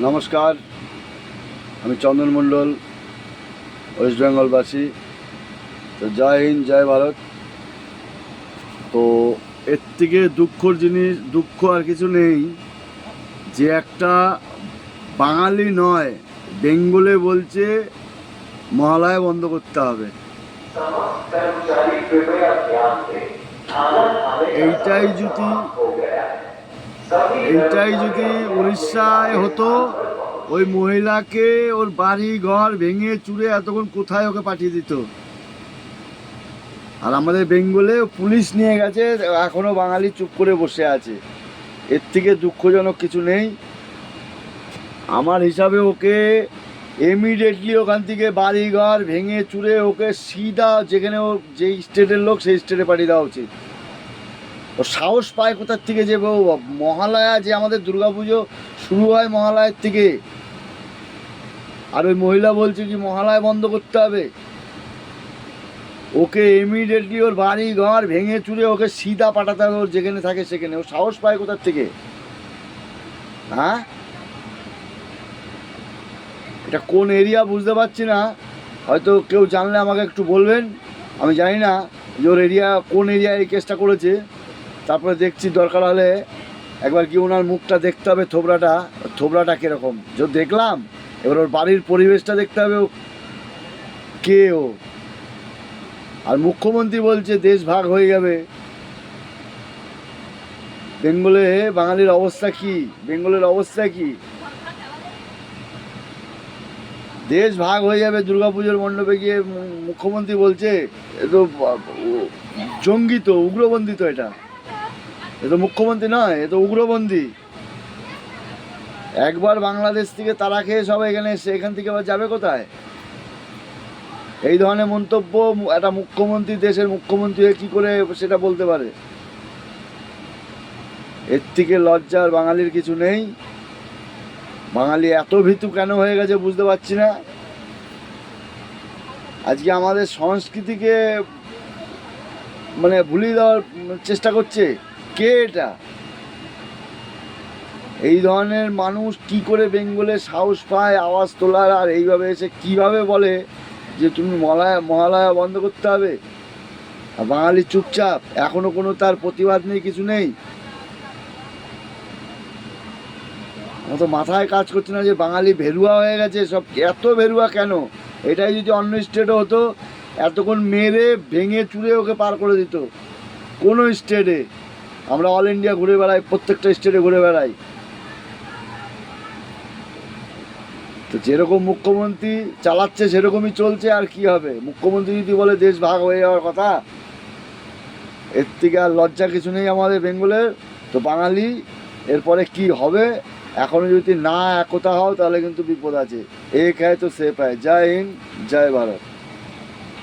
নমস্কার, আমি চন্দন মণ্ডল, ওয়েস্ট বেঙ্গলবাসী। তো জয় হিন্দ, জয় ভারত। তো এর থেকে দুঃখ আর কিছু নেই যে একটা বাঙালি নয়, বেঙ্গলে বলছে মহালয়া বন্ধ করতে হবে। এইটাই যদি উড়িষ্যায় হতো, ওই মহিলাকে ওর বাড়ি ঘর ভেঙে চুরে এতক্ষণ কোথায় ওকে পাঠিয়ে দিত। আর আমাদের বেঙ্গলে পুলিশ নিয়ে গেছে, এখনো বাঙালি চুপ করে বসে আছে। এর থেকে দুঃখজনক কিছু নেই আমার হিসাবে। ওকে ইমিডিয়েটলি ওখান থেকে বাড়ি ঘর ভেঙে চুরে ওকে সিধা যেখানে ও যেই স্টেটের লোক সেই স্টেটে পাঠিয়ে দেওয়া উচিত। ও সাহস পায় কোথার থেকে যে মহালয়া, যে আমাদের দুর্গাপুজো শুরু হয় মহালয়ার থেকে, আর ওই মহিলা বলছে কি মহালয়া বন্ধ করতে হবে। ওকে ইমিডিয়েটলি ওর বাড়ি ঘর ভেঙে চুরে ওকে সিধা পাঠাতে হবে, ওর যেখানে থাকে সেখানে। ও সাহস পায় কোথার থেকে? হ্যাঁ, এটা কোন এরিয়া বুঝতে পারছি না, হয়তো কেউ জানলে আমাকে একটু বলবেন। আমি জানি না যে ওর এরিয়া কোন এরিয়ায় এই কেসটা করেছে। তারপরে দেখছি দরকার হলে একবার কি ওনার মুখটা দেখতে হবে, থোবরাটা কীরকম যে দেখলাম। এবার ওর বাড়ির পরিবেশটা দেখতে হবে, ও কে ও। আর মুখ্যমন্ত্রী বলছে দেশ ভাগ হয়ে যাবে। বেঙ্গলে বাঙালির অবস্থা কি? বেঙ্গলের অবস্থা কি? দেশ ভাগ হয়ে যাবে দুর্গাপুজোর মণ্ডপে গিয়ে মুখ্যমন্ত্রী বলছে। এ তো জঙ্গি, তো উগ্রপন্থী। তো এটা এ তো মুখ্যমন্ত্রী নয়, এ তো উগ্রপন্থী। একবার বাংলাদেশ থেকে তারা খেয়ে সব এখানে এসে এখান থেকে আবার যাবে কোথায়? এই ধরনের মন্তব্য একটা মুখ্যমন্ত্রী, দেশের মুখ্যমন্ত্রী হয়ে কী করে সেটা বলতে পারে? এর থেকে লজ্জার বাঙালির কিছু নেই। বাঙালি এত ভীতু কেন হয়ে গেছে বুঝতে পারছি না। আজকে আমাদের সংস্কৃতিকে ভুলিয়ে দেওয়ার চেষ্টা করছে কে এটা? এই ধরনের মানুষ কি করে বেঙ্গলে সাহস পায় আওয়াজ তোলার? আর এইভাবে এসে কিভাবে বলে যে তুমি মহালয়া বন্ধ করতে হবে, আর বাঙালি চুপচাপ, এখনো কোনো তার প্রতিবাদ নেই, কিছু নেই। আমার তো মাথায় কাজ করছে না যে বাঙালি ভেরুয়া হয়ে গেছে সব। এত ভেরুয়া কেন? এটাই যদি অন্য স্টেটে হতো, এতক্ষণ মেরে ভেঙে চুরে ওকে পার করে দিত। কোনো স্টেটে আমরা অল ইন্ডিয়া ঘুরে বেড়াই, প্রত্যেকটা স্টেটে ঘুরে বেড়াই। তো যেরকম মুখ্যমন্ত্রী চালাচ্ছে সেরকমই চলছে, আর কি হবে? মুখ্যমন্ত্রী যদি বলে দেশ ভাগ হয়ে যাওয়ার কথা, এর থেকে আর লজ্জা কিছু নেই আমাদের বেঙ্গলের। তো বাঙালি এরপরে কি হবে? এখনও যদি না একতা হও তাহলে কিন্তু বিপদ আছে। এক হ্যায় তো সেফ হ্যায়। জয় হিন্দ, জয় ভারত।